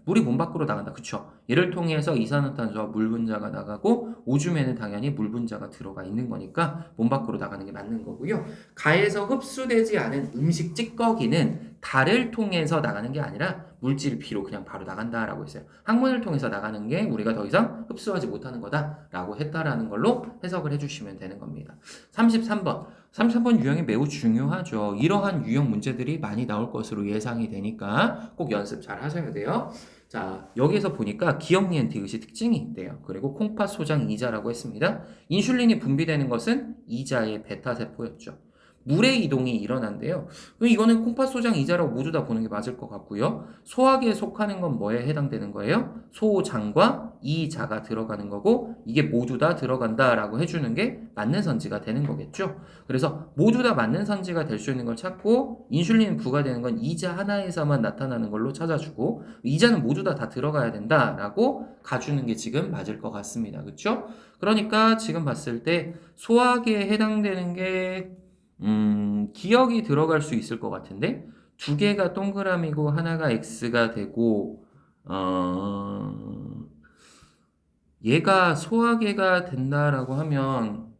물이 몸 밖으로 나간다. 그쵸? 얘를 통해서 이산화탄소와 물 분자가 나가고 오줌에는 당연히 물 분자가 들어가 있는 거니까 몸 밖으로 나가는 게 맞는 거고요. 가에서 흡수되지 않은 음식 찌꺼기는 달을 통해서 나가는 게 아니라 물질 B로 그냥 바로 나간다라고 했어요. 항문을 통해서 나가는 게 우리가 더 이상 흡수하지 못하는 거다라고 했다라는 걸로 해석을 해주시면 되는 겁니다. 33번 유형이 매우 중요하죠. 이러한 유형 문제들이 많이 나올 것으로 예상이 되니까 꼭 연습 잘 하셔야 돼요. 자, 여기에서 보니까 기억니은 디귿이 특징이 있대요. 그리고 콩팥 소장 이자라고 했습니다. 인슐린이 분비되는 것은 이자의 베타 세포였죠. 물의 이동이 일어난대요. 이거는 콩팥 소장 이자라고 모두 다 보는 게 맞을 것 같고요. 소화기에 속하는 건 뭐에 해당되는 거예요? 소장과 이자가 들어가는 거고 이게 모두 다 들어간다라고 해주는 게 맞는 선지가 되는 거겠죠. 그래서 모두 다 맞는 선지가 될 수 있는 걸 찾고 인슐린 부과되는 건 이자 하나에서만 나타나는 걸로 찾아주고 이자는 모두 다 들어가야 된다라고 가주는 게 지금 맞을 것 같습니다. 그렇죠? 그러니까 지금 봤을 때 소화기에 해당되는 게 기억이 들어갈 수 있을 것 같은데 두 개가 동그라미고 하나가 X가 되고 얘가 소화계가 된다라고 하면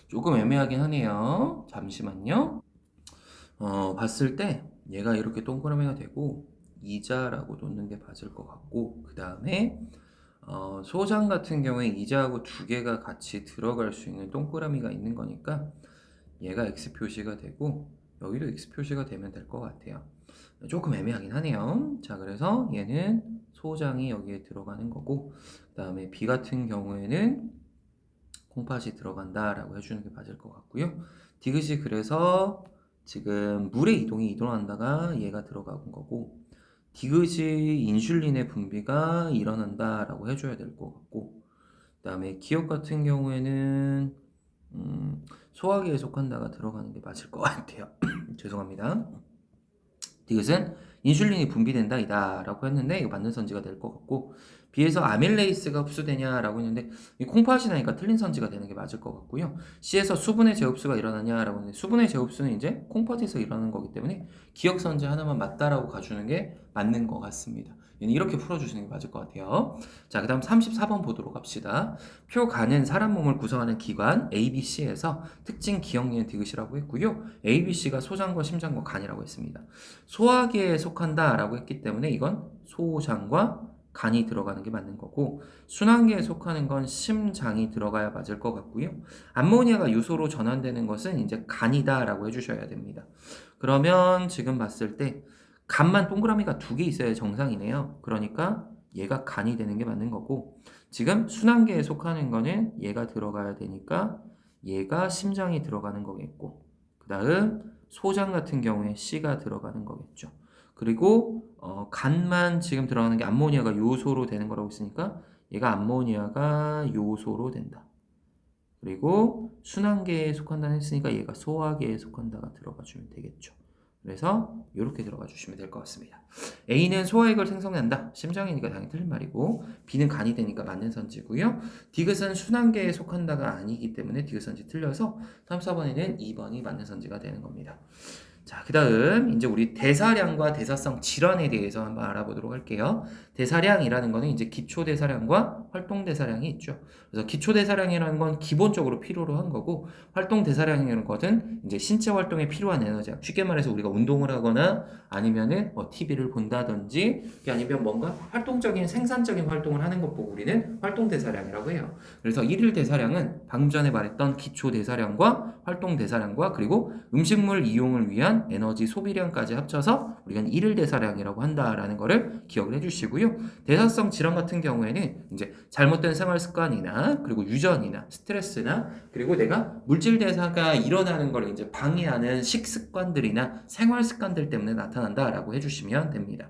조금 애매하긴 하네요. 잠시만요. 봤을 때 얘가 이렇게 동그라미가 되고 이자라고 놓는 게 맞을 것 같고 그 다음에 소장 같은 경우에 이자하고 두 개가 같이 들어갈 수 있는 동그라미가 있는 거니까 얘가 X 표시가 되고 여기도 X 표시가 되면 될 것 같아요. 조금 애매하긴 하네요. 자, 그래서 얘는 소장이 여기에 들어가는 거고 그 다음에 B 같은 경우에는 콩팥이 들어간다라고 해주는 게 맞을 것 같고요. 디귿이 그래서 지금 물의 이동이 일어난다가 얘가 들어가는 거고 디귿이 인슐린의 분비가 일어난다라고 해줘야 될 것 같고 그 다음에 기억 같은 경우에는 소화기에 속한다가 들어가는 게 맞을 것 같아요. 죄송합니다. 디귿은 인슐린이 분비된다 이다 라고 했는데 이거 맞는 선지가 될 것 같고 B에서 아밀레이스가 흡수되냐라고 했는데 이 콩팥이 나니까 틀린 선지가 되는 게 맞을 것 같고요. C에서 수분의 재흡수가 일어나냐라고 했는데 수분의 재흡수는 이제 콩팥에서 일어나는 거기 때문에 기억 선지 하나만 맞다라고 가주는 게 맞는 것 같습니다. 얘는 이렇게 풀어주시는 게 맞을 것 같아요. 자, 그 다음 34번 보도록 합시다. 표간은 사람 몸을 구성하는 기관 ABC에서 특징 기억니은 디귿이라고 했고요. ABC가 소장과 심장과 간이라고 했습니다. 소화기에 속한다라고 했기 때문에 이건 소장과 간이 들어가는 게 맞는 거고 순환계에 속하는 건 심장이 들어가야 맞을 것 같고요. 암모니아가 유소로 전환되는 것은 이제 간이다라고 해주셔야 됩니다. 그러면 지금 봤을 때 간만 동그라미가 2개 있어야 정상이네요. 그러니까 얘가 간이 되는 게 맞는 거고 지금 순환계에 속하는 거는 얘가 들어가야 되니까 얘가 심장이 들어가는 거겠고 그 다음 소장 같은 경우에 C가 들어가는 거겠죠. 그리고 간만 지금 들어가는 게 암모니아가 요소로 되는 거라고 했으니까 얘가 암모니아가 요소로 된다. 그리고 순환계에 속한다는 했으니까 얘가 소화계에 속한다가 들어가 주면 되겠죠. 그래서 이렇게 들어가 주시면 될 것 같습니다. A는 소화액을 생성한다. 심장이니까 당연히 틀린 말이고 B는 간이 되니까 맞는 선지고요. 디귿은 순환계에 속한다가 아니기 때문에 디귿 선지 틀려서 3, 4번에는 2번이 맞는 선지가 되는 겁니다. 자, 그 다음 이제 우리 대사량과 대사성 질환에 대해서 한번 알아보도록 할게요. 대사량이라는 거는 이제 기초 대사량과 활동 대사량이 있죠. 그래서 기초 대사량이라는 건 기본적으로 필요로 한 거고 활동 대사량이라는 것은 이제 신체 활동에 필요한 에너지야. 쉽게 말해서 우리가 운동을 하거나 아니면은 뭐 TV를 본다든지 아니면 뭔가 활동적인 생산적인 활동을 하는 것 보고 우리는 활동 대사량이라고 해요. 그래서 일일 대사량은 방금 전에 말했던 기초 대사량과 활동 대사량과 그리고 음식물 이용을 위한 에너지 소비량까지 합쳐서 우리가 일일 대사량이라고 한다라는 거를 기억을 해주시고요. 대사성 질환 같은 경우에는 이제 잘못된 생활 습관이나 그리고 유전이나 스트레스나 그리고 내가 물질 대사가 일어나는 걸 이제 방해하는 식습관들이나 생활 습관들 때문에 나타난다라고 해주시면 됩니다.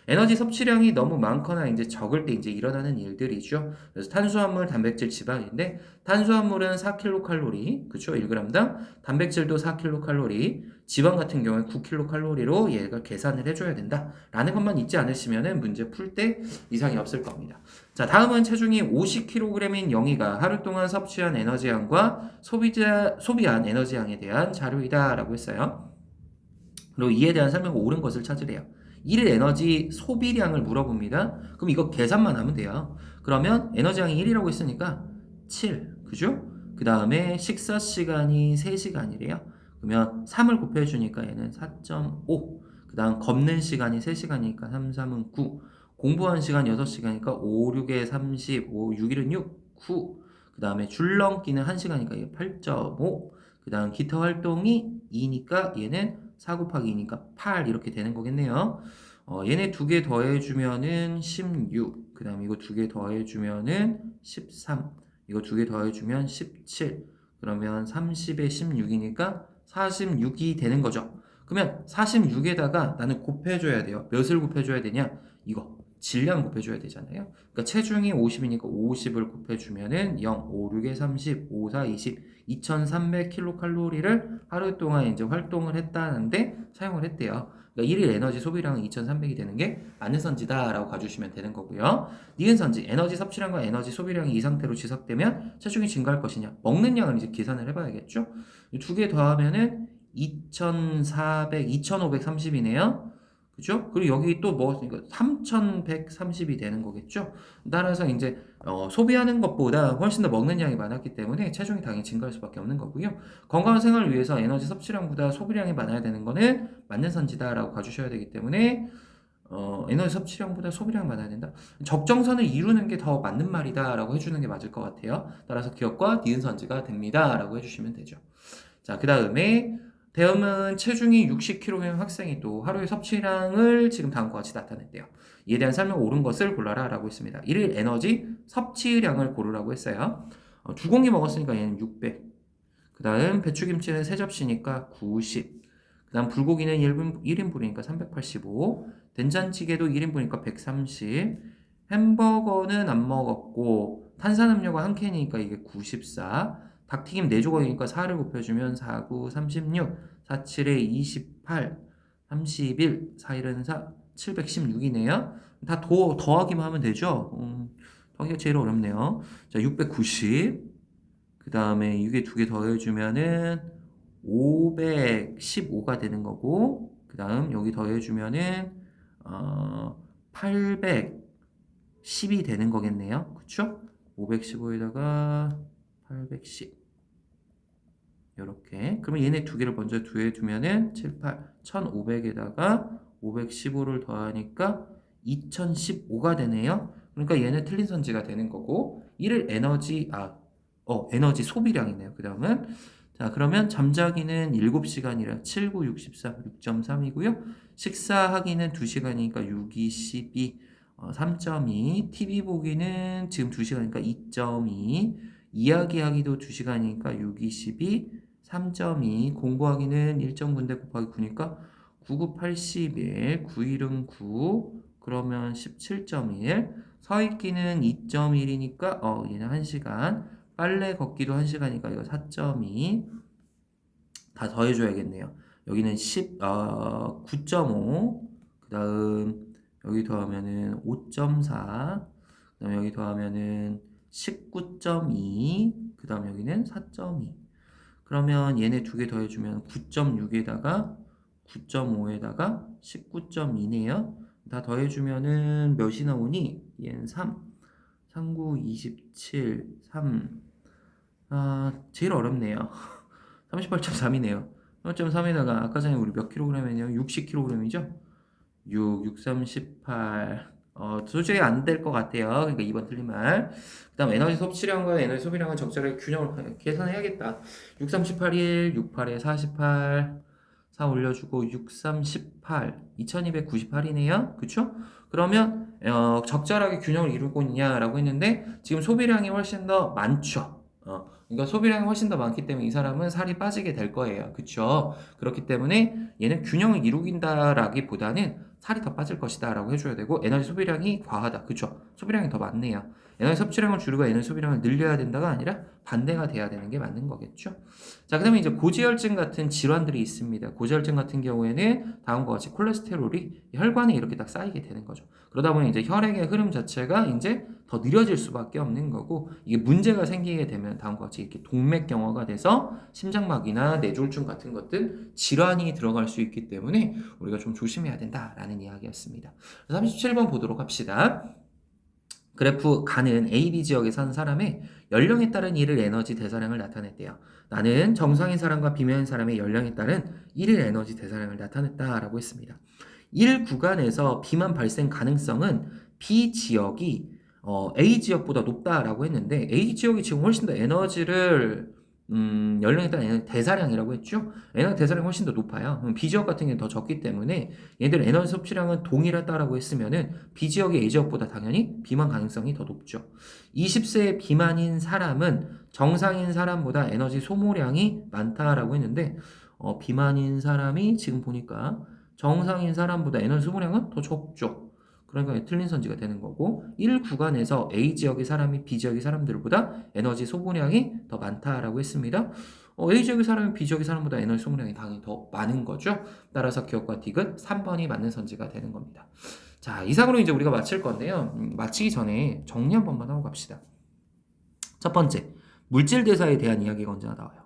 에너지 섭취량이 너무 많거나 이제 적을 때 이제 일어나는 일들이죠. 그래서 탄수화물, 단백질, 지방인데 탄수화물은 4kcal, 그쵸? 1g당. 단백질도 4kcal, 지방 같은 경우에 9kcal로 얘가 계산을 해줘야 된다. 라는 것만 잊지 않으시면 문제 풀 때 이상이 없을 겁니다. 자, 다음은 체중이 50kg인 영희가 하루 동안 섭취한 에너지량과 소비한 에너지량에 대한 자료이다. 라고 했어요. 그리고 이에 대한 설명이 옳은 것을 찾으래요. 1일 에너지 소비량을 물어봅니다. 그럼 이거 계산만 하면 돼요. 그러면 에너지량이 1이라고 했으니까 7, 그죠? 그 다음에 식사 시간이 3시간이래요. 그러면 3을 곱해주니까 얘는 4.5. 그 다음 걷는 시간이 3시간이니까 3, 3은 9. 공부한 시간 6시간이니까 5, 6에 30, 5, 6일은 6, 9. 그 다음에 줄넘기는 1시간이니까 8.5. 그 다음 기타 활동이 2니까 얘는 4 곱하기 2니까 8 이렇게 되는 거겠네요. 얘네 두 개 더해주면은 16. 그 다음에 이거 두 개 더해주면은 13. 이거 두 개 더해주면 17. 그러면 30에 16이니까 46이 되는 거죠. 그러면 46에다가 나는 곱해줘야 돼요. 몇을 곱해줘야 되냐? 이거. 질량 곱해줘야 되잖아요. 그러니까 체중이 50이니까 50을 곱해주면은 0, 5, 6에 30, 5, 4, 20, 2300kcal를 하루 동안 이제 활동을 했다는데 사용을 했대요. 그러니까 1일 에너지 소비량은 2300이 되는 게 맞는 선지다라고 가주시면 되는 거고요. 니은 선지, 에너지 섭취량과 에너지 소비량이 이 상태로 지속되면 체중이 증가할 것이냐? 먹는 양을 이제 계산을 해봐야겠죠? 두 개 더하면은 2400, 2530이네요. 그죠? 그리고 여기 또 뭐, 3130이 되는 거겠죠? 따라서 이제, 소비하는 것보다 훨씬 더 먹는 양이 많았기 때문에 체중이 당연히 증가할 수밖에 없는 거고요. 건강한 생활을 위해서 에너지 섭취량보다 소비량이 많아야 되는 거는 맞는 선지다라고 가주셔야 되기 때문에, 에너지 섭취량보다 소비량이 많아야 된다. 적정선을 이루는 게 더 맞는 말이다라고 해주는 게 맞을 것 같아요. 따라서 기억과 니은 선지가 됩니다라고 해주시면 되죠. 자, 그 다음에 대음은 체중이 60kg인 학생이 또 하루의 섭취량을 지금 다음과 같이 나타냈대요. 이에 대한 설명 옳은 것을 골라라 라고 했습니다. 1일 에너지 섭취량을 고르라고 했어요. 두 공기 먹었으니까 얘는 600. 그 다음 배추김치는 3접시니까 90. 그 다음 불고기는 1인분이니까 385. 된장찌개도 1인분이니까 130. 햄버거는 안 먹었고 탄산음료가 한 캔이니까 이게 94. 닭튀김 4조각이니까 4를 곱해주면 4, 9, 36, 4, 7에 28, 31, 4, 1은 4, 716이네요. 다 더하기만 하면 되죠. 더하기가 제일 어렵네요. 자, 690. 그 다음에 이게 두 개 더해주면은 515가 되는 거고, 그 다음 여기 더해주면은 810이 되는 거겠네요. 그쵸? 515에다가 810. 요렇게. 그러면 얘네 두 개를 먼저 더해두면은 7, 8, 1500에다가 515를 더하니까 2015가 되네요. 그러니까 얘는 틀린 선지가 되는 거고, 이를 에너지 소비량이네요. 그 다음은. 자, 그러면 잠자기는 7시간이라 7, 9, 63, 6.3이고요. 식사하기는 2시간이니까 6, 2, 12, 3.2. TV 보기는 지금 2시간이니까 2.2. 이야기하기도 2시간이니까 6, 2, 12, 3.2. 공부하기는 1.9인데 곱하기 9니까 9, 9, 81, 9, 1은 9, 그러면 17.1. 서 있기는 2.1이니까 얘는 1시간. 빨래 걷기도 1시간이니까 이거 4.2. 다 더해줘야겠네요. 여기는 9.5. 그 다음 여기 더하면은 5.4. 그 다음 여기 더하면은 19.2. 그 다음 여기는 4.2. 그러면 얘네 두 개 더해주면 9.6에다가 9.5에다가 19.2네요. 다 더해주면은 몇이 나오니? 얘는 3. 39, 27, 3. 제일 어렵네요. 38.3이네요. 3.3에다가 아까 전에 우리 몇 킬로그램이냐면 60kg이죠? 6, 6, 3, 18. 도저히 안 될 것 같아요. 그러니까 2번 틀린 말. 그 다음 에너지 섭취량과 에너지 소비량을 적절하게 균형을 계산해야겠다. 6, 3, 18, 1, 6, 8에 48. 4 올려주고 6, 3, 18. 2298이네요. 그쵸? 그러면 적절하게 균형을 이루고 있냐라고 했는데 지금 소비량이 훨씬 더 많죠. 그러니까 소비량이 훨씬 더 많기 때문에 이 사람은 살이 빠지게 될 거예요. 그쵸? 그렇기 때문에 얘는 균형을 이루긴다라기보다는 살이 더 빠질 것이다 라고 해줘야 되고 에너지 소비량이 과하다. 그쵸? 소비량이 더 많네요. 에너지 섭취량을 줄이고 에너지 소비량을 늘려야 된다가 아니라 반대가 돼야 되는 게 맞는 거겠죠? 자, 그 다음에 이제 고지혈증 같은 질환들이 있습니다. 고지혈증 같은 경우에는 다음과 같이 콜레스테롤이 혈관에 이렇게 딱 쌓이게 되는 거죠. 그러다 보니 이제 혈액의 흐름 자체가 이제 더 느려질 수밖에 없는 거고, 이게 문제가 생기게 되면 다음과 같이 이렇게 동맥경화가 돼서 심장마비나 뇌졸중 같은 것들 질환이 들어갈 수 있기 때문에 우리가 좀 조심해야 된다라는 이야기였습니다. 37번 보도록 합시다. 그래프 간은 AB 지역에 사는 사람의 연령에 따른 일일 에너지 대사량을 나타냈대요. 나는 정상인 사람과 비명인 사람의 연령에 따른 일일 에너지 대사량을 나타냈다라고 했습니다. 1 구간에서 비만 발생 가능성은 B 지역이 A 지역보다 높다라고 했는데 A 지역이 지금 훨씬 더 에너지를 연령에 따른 에너지 대사량이라고 했죠. 에너지 대사량이 훨씬 더 높아요. B 지역 같은 경우는 더 적기 때문에 얘들 에너지 섭취량은 동일하다라고 했으면은 B 지역이 A 지역보다 당연히 비만 가능성이 더 높죠. 20세 비만인 사람은 정상인 사람보다 에너지 소모량이 많다라고 했는데 비만인 사람이 지금 보니까 정상인 사람보다 에너지 소모량은 더 적죠. 그러니까 틀린 선지가 되는 거고 1 구간에서 A 지역의 사람이 B 지역의 사람들보다 에너지 소모량이 더 많다라고 했습니다. A 지역의 사람이 B 지역의 사람보다 에너지 소모량이 당연히 더 많은 거죠. 따라서 기억과 틱은 3번이 맞는 선지가 되는 겁니다. 자, 이상으로 이제 우리가 마칠 건데요. 마치기 전에 정리 한 번만 하고 갑시다. 첫 번째, 물질 대사에 대한 이야기가 언제나 나와요.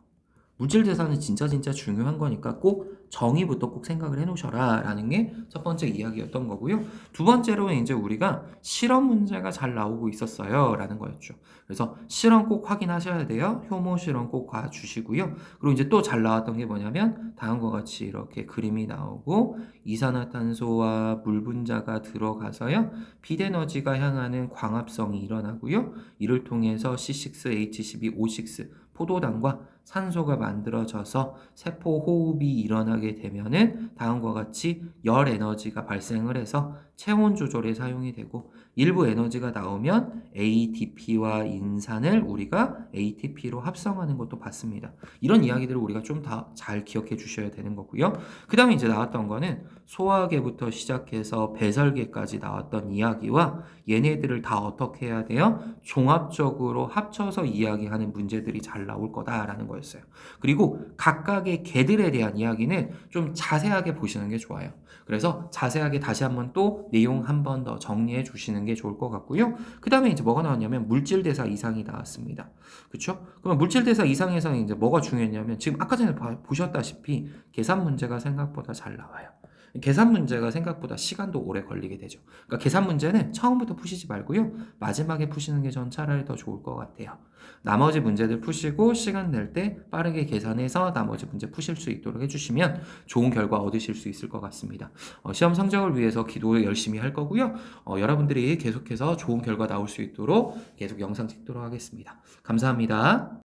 물질 대사는 진짜 중요한 거니까 꼭 정의부터 꼭 생각을 해놓으셔라 라는 게 첫 번째 이야기였던 거고요. 두 번째로는 이제 우리가 실험 문제가 잘 나오고 있었어요 라는 거였죠. 그래서 실험 꼭 확인하셔야 돼요. 효모 실험 꼭 봐주시고요. 그리고 이제 또 잘 나왔던 게 뭐냐면 다음과 같이 이렇게 그림이 나오고 이산화탄소와 물 분자가 들어가서요. 빛에너지가 향하는 광합성이 일어나고요. 이를 통해서 C6H12O6 포도당과 산소가 만들어져서 세포 호흡이 일어나게 되면은 다음과 같이 열 에너지가 발생을 해서 체온 조절에 사용이 되고 일부 에너지가 나오면 ATP와 인산을 우리가 ATP로 합성하는 것도 봤습니다. 이런 이야기들을 우리가 좀 더 잘 기억해 주셔야 되는 거고요. 그 다음에 이제 나왔던 거는 소화계부터 시작해서 배설계까지 나왔던 이야기와 얘네들을 다 어떻게 해야 돼요? 종합적으로 합쳐서 이야기하는 문제들이 잘 나올 거다라는 거였어요. 그리고 각각의 개들에 대한 이야기는 좀 자세하게 보시는 게 좋아요. 그래서 자세하게 다시 한번 또 내용 한 번 더 정리해 주시는 게 좋을 것 같고요. 그 다음에 이제 뭐가 나왔냐면 물질대사 이상이 나왔습니다. 그쵸? 그러면 물질대사 이상에서는 이제 뭐가 중요했냐면 지금 아까 전에 보셨다시피 계산 문제가 생각보다 잘 나와요. 계산 문제가 생각보다 시간도 오래 걸리게 되죠. 그러니까 계산 문제는 처음부터 푸시지 말고요. 마지막에 푸시는 게 전 차라리 더 좋을 것 같아요. 나머지 문제들 푸시고 시간 낼 때 빠르게 계산해서 나머지 문제 푸실 수 있도록 해주시면 좋은 결과 얻으실 수 있을 것 같습니다. 시험 성적을 위해서 기도 열심히 할 거고요. 여러분들이 계속해서 좋은 결과 나올 수 있도록 계속 영상 찍도록 하겠습니다. 감사합니다.